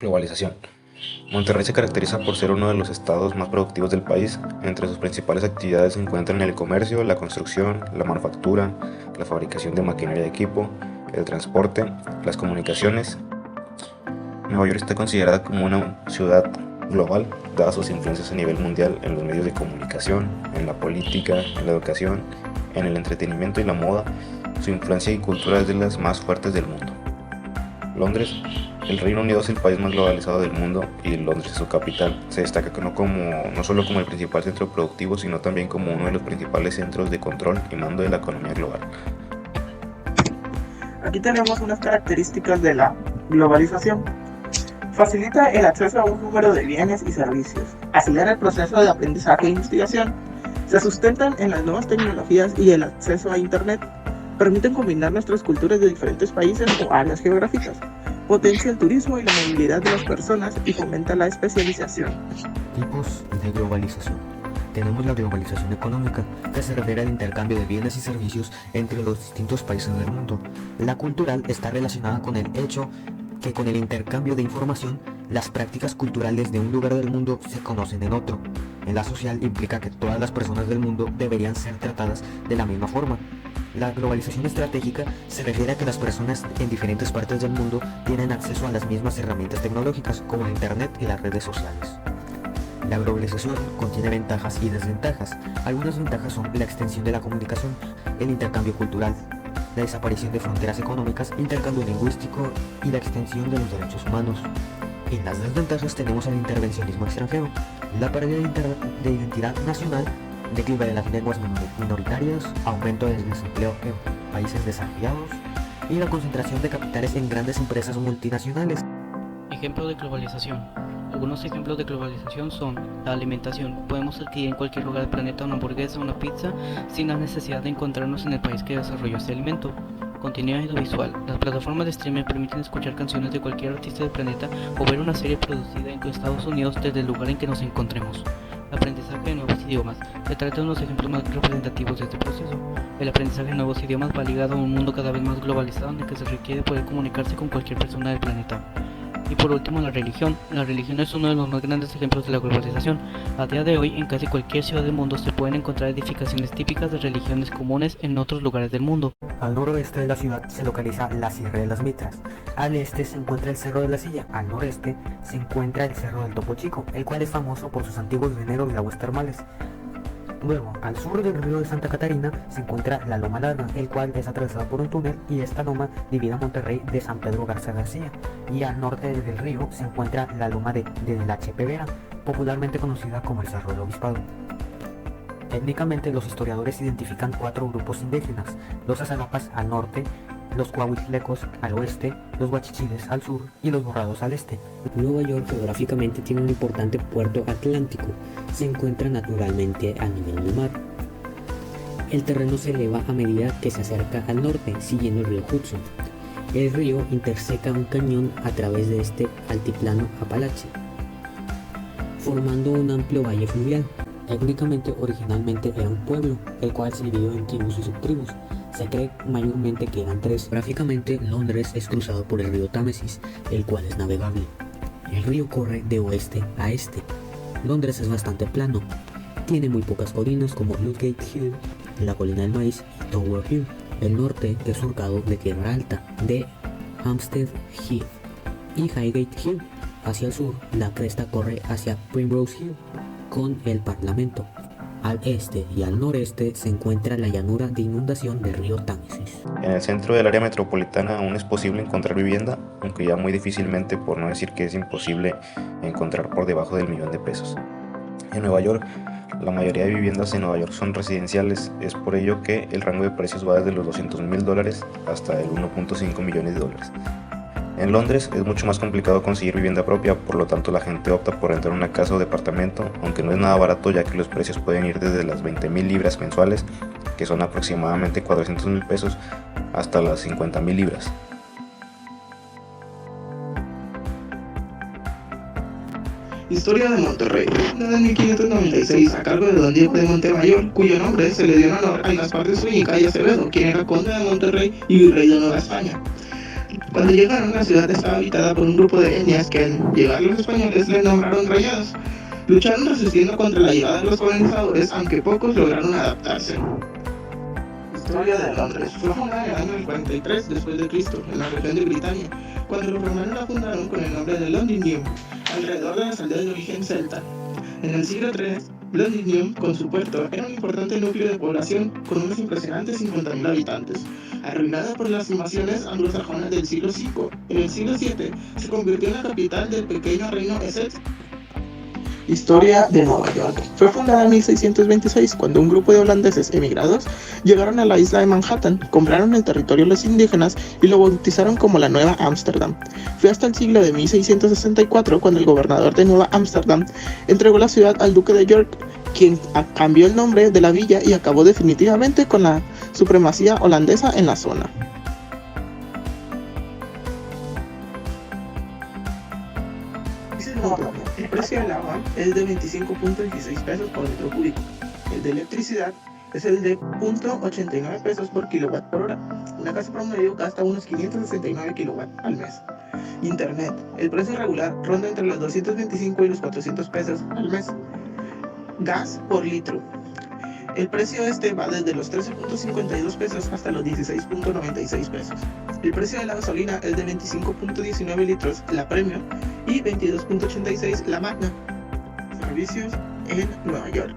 Globalización. Monterrey se caracteriza por ser uno de los estados más productivos del país. Entre sus principales actividades se encuentran el comercio, la construcción, la manufactura, la fabricación de maquinaria y equipo, el transporte, las comunicaciones. Nueva York está considerada como una ciudad global, dadas sus influencias a nivel mundial en los medios de comunicación, en la política, en la educación, en el entretenimiento y la moda. Su influencia y cultura es de las más fuertes del mundo. Londres. El Reino Unido es el país más globalizado del mundo y Londres es su capital. Se destaca no solo como el principal centro productivo, sino también como uno de los principales centros de control y mando de la economía global. Aquí tenemos unas características de la globalización. Facilita el acceso a un número de bienes y servicios. Acelera el proceso de aprendizaje e investigación. Se sustentan en las nuevas tecnologías y el acceso a Internet. Permiten combinar nuestras culturas de diferentes países o áreas geográficas. Potencia el turismo y la movilidad de las personas y fomenta la especialización. Tipos de globalización. Tenemos la globalización económica, que se refiere al intercambio de bienes y servicios entre los distintos países del mundo. La cultural está relacionada con el hecho que con el intercambio de información, las prácticas culturales de un lugar del mundo se conocen en otro. En la social implica que todas las personas del mundo deberían ser tratadas de la misma forma. La globalización estratégica se refiere a que las personas en diferentes partes del mundo tienen acceso a las mismas herramientas tecnológicas como el Internet y las redes sociales. La globalización contiene ventajas y desventajas. Algunas ventajas son la extensión de la comunicación, el intercambio cultural, la desaparición de fronteras económicas, intercambio lingüístico y la extensión de los derechos humanos. En las desventajas tenemos el intervencionismo extranjero, la pérdida de identidad nacional, declive de las lenguas minoritarias, aumento del desempleo en países desarrollados y la concentración de capitales en grandes empresas multinacionales. Ejemplo de globalización. Algunos ejemplos de globalización son la alimentación. Podemos adquirir en cualquier lugar del planeta una hamburguesa o una pizza sin la necesidad de encontrarnos en el país que desarrolló este alimento. Contenido audiovisual. Las plataformas de streaming permiten escuchar canciones de cualquier artista del planeta o ver una serie producida en Estados Unidos desde el lugar en que nos encontremos. Aprendizaje de nuevos idiomas. Se trata de unos ejemplos más representativos de este proceso. El aprendizaje de nuevos idiomas va ligado a un mundo cada vez más globalizado en el que se requiere poder comunicarse con cualquier persona del planeta. Y por último, la religión. La religión es uno de los más grandes ejemplos de la globalización. A día de hoy, en casi cualquier ciudad del mundo se pueden encontrar edificaciones típicas de religiones comunes en otros lugares del mundo. Al noroeste de la ciudad se localiza la Sierra de las Mitras. Al este se encuentra el Cerro de la Silla. Al noreste se encuentra el Cerro del Topo Chico, el cual es famoso por sus antiguos veneros y aguas termales. Luego, al sur del río de Santa Catarina se encuentra la Loma Larga, el cual es atravesado por un túnel y esta loma divide a Monterrey de San Pedro Garza García. Y al norte del río se encuentra la loma de la Chepevera, popularmente conocida como el Cerro del Obispado. Étnicamente, los historiadores identifican 4 grupos indígenas: los Azanapas al norte, los Coahuiltecos al oeste, los Huachichiles al sur y los Borrados al este. Nueva York geográficamente tiene un importante puerto atlántico. Se encuentra naturalmente a nivel del mar. El terreno se eleva a medida que se acerca al norte, siguiendo el río Hudson. El río interseca un cañón a través de este altiplano Apalache, formando un amplio valle fluvial. Étnicamente, originalmente era un pueblo, el cual se dividió en tribus y subtribus. Se cree mayormente que eran 3. Gráficamente, Londres es cruzado por el río Támesis, el cual es navegable. El río corre de oeste a este. Londres es bastante plano. Tiene muy pocas colinas como Ludgate Hill, la colina del maíz y Tower Hill. El norte es surcado de tierra alta, de Hampstead Heath y Highgate Hill. Hacia el sur, la cresta corre hacia Primrose Hill con el Parlamento. Al este y al noreste se encuentra la llanura de inundación del río Támesis. En el centro del área metropolitana aún es posible encontrar vivienda, aunque ya muy difícilmente, por no decir que es imposible encontrar por debajo del $1.000.000. En Nueva York, la mayoría de viviendas en Nueva York son residenciales, es por ello que el rango de precios va desde los $200.000 hasta el $1.5 millones. En Londres es mucho más complicado conseguir vivienda propia, por lo tanto la gente opta por rentar una casa o departamento, aunque no es nada barato, ya que los precios pueden ir desde las 20.000 libras mensuales, que son aproximadamente $400.000, hasta las 50.000 libras. Historia de Monterrey. Fundada en 1596 a cargo de don Diego de Montemayor, cuyo nombre se le dio en honor a Gaspar de Zúñiga y Acevedo, quien era conde de Monterrey y virrey de Nueva España. Cuando llegaron, la ciudad estaba habitada por un grupo de etnias que al llegar los españoles le nombraron rayados. Lucharon resistiendo contra la llegada de los colonizadores, aunque pocos lograron adaptarse. Historia de Londres. Fue fundada en el año 43 después de Cristo, en la región de Britania, cuando los romanos la fundaron con el nombre de Londinium, alrededor de las aldeas de origen celta. En el siglo III, Londinium, con su puerto, era un importante núcleo de población con unos impresionantes 50.000 habitantes. Arruinada por las invasiones anglosajonas del siglo V, en el siglo VII se convirtió en la capital del pequeño reino Essex. Historia de Nueva York. Fue fundada en 1626 cuando un grupo de holandeses emigrados llegaron a la isla de Manhattan, compraron el territorio de los indígenas y lo bautizaron como la Nueva Ámsterdam. Fue hasta el siglo de 1664 cuando el gobernador de Nueva Ámsterdam entregó la ciudad al duque de York, quien cambió el nombre de la villa y acabó definitivamente con la supremacía holandesa en la zona. El precio del agua es de 25.16 pesos por metro cúbico. El de electricidad es el de 0.89 pesos por kilowatt por hora. Una casa promedio gasta unos 569 kilowatts al mes. Internet. El precio regular ronda entre los 225 y los 400 pesos al mes. Gas por litro. El precio va desde los 13.52 pesos hasta los 16.96 pesos. El precio de la gasolina es de 25.19 litros la Premium y 22.86 la Magna. Servicios en Nueva York.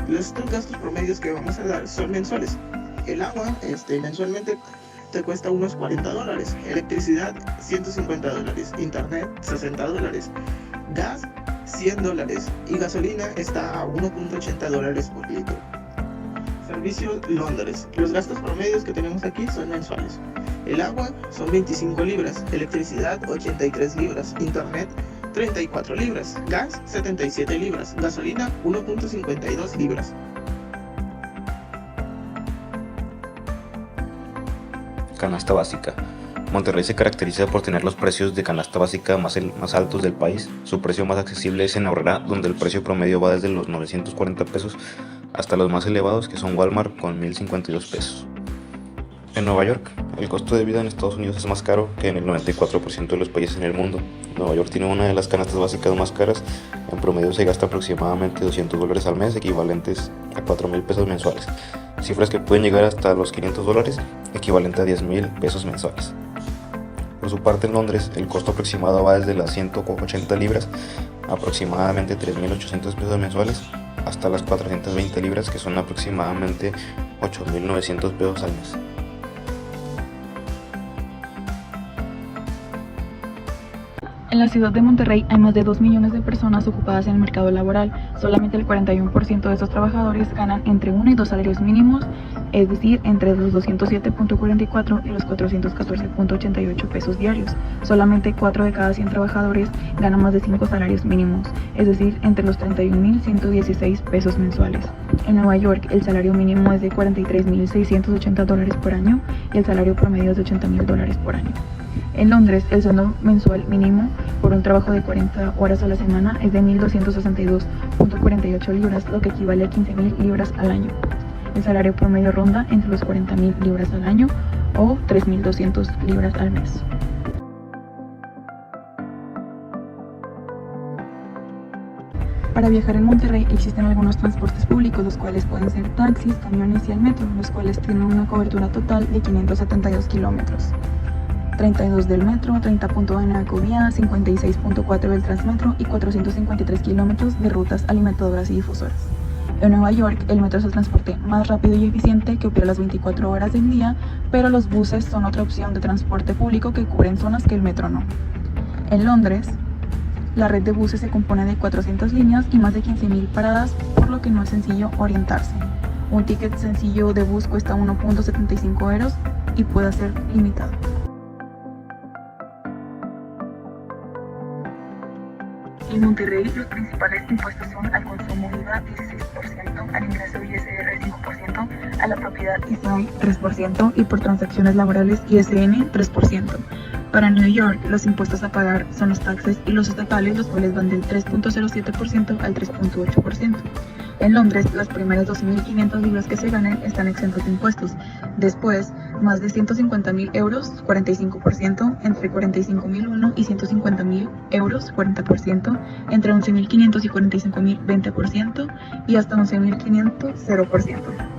Los gastos promedios que vamos a dar son mensuales. El agua mensualmente te cuesta unos $40, electricidad $150, internet $60, gas $100 y gasolina está a $1.80 por litro. Servicios Londres. Los gastos promedios que tenemos aquí son mensuales. El agua son 25 libras, electricidad 83 libras, internet 34 libras, gas 77 libras, gasolina 1.52 libras. Canasta básica. Monterrey se caracteriza por tener los precios de canasta básica más altos del país. Su precio más accesible es en Aurrera, donde el precio promedio va desde los 940 pesos hasta los más elevados, que son Walmart, con 1052 pesos. En Nueva York, el costo de vida en Estados Unidos es más caro que en el 94% de los países en el mundo. Nueva York tiene una de las canastas básicas más caras. En promedio se gasta aproximadamente $200 al mes, equivalentes a 4,000 pesos mensuales. Cifras que pueden llegar hasta los $500, equivalente a 10,000 pesos mensuales. Por su parte, en Londres, el costo aproximado va desde las 180 libras, aproximadamente 3.800 pesos mensuales, hasta las 420 libras, que son aproximadamente 8.900 pesos al mes. En la ciudad de Monterrey hay más de 2 millones de personas ocupadas en el mercado laboral. Solamente el 41% de esos trabajadores ganan entre 1 y 2 salarios mínimos, es decir, entre los 207.44 y los 414.88 pesos diarios. Solamente 4 de cada 100 trabajadores ganan más de 5 salarios mínimos, es decir, entre los 31.116 pesos mensuales. En Nueva York, el salario mínimo es de $43.680 por año y el salario promedio es de $80.000 por año. En Londres, el sueldo mensual mínimo por un trabajo de 40 horas a la semana es de 1.262.48 libras, lo que equivale a 15.000 libras al año. El salario promedio ronda entre los 40.000 libras al año o 3.200 libras al mes. Para viajar en Monterrey existen algunos transportes públicos, los cuales pueden ser taxis, camiones y el metro, los cuales tienen una cobertura total de 572 kilómetros. 32 del metro, 30.1 de Ecovía, 56.4 del Transmetro y 453 kilómetros de rutas alimentadoras y difusoras. En Nueva York, el metro es el transporte más rápido y eficiente que opera las 24 horas del día, pero los buses son otra opción de transporte público que cubren zonas que el metro no. En Londres, la red de buses se compone de 400 líneas y más de 15.000 paradas, por lo que no es sencillo orientarse. Un ticket sencillo de bus cuesta 1.75 euros y puede ser limitado. En Monterrey, los principales impuestos son al consumo IVA 16%, al ingreso ISR 5%, a la propiedad ISAI 3% y por transacciones laborales ISN 3%. Para New York, los impuestos a pagar son los taxes y los estatales, los cuales van del 3.07% al 3.8%. En Londres, las primeras 12.500 libras que se ganen están exentos de impuestos. Después, más de 150.000 euros, 45%, entre 45.001 y 150.000 euros, 40%, entre 11.500 y 45.000, 20%, y hasta 11.500, 0%.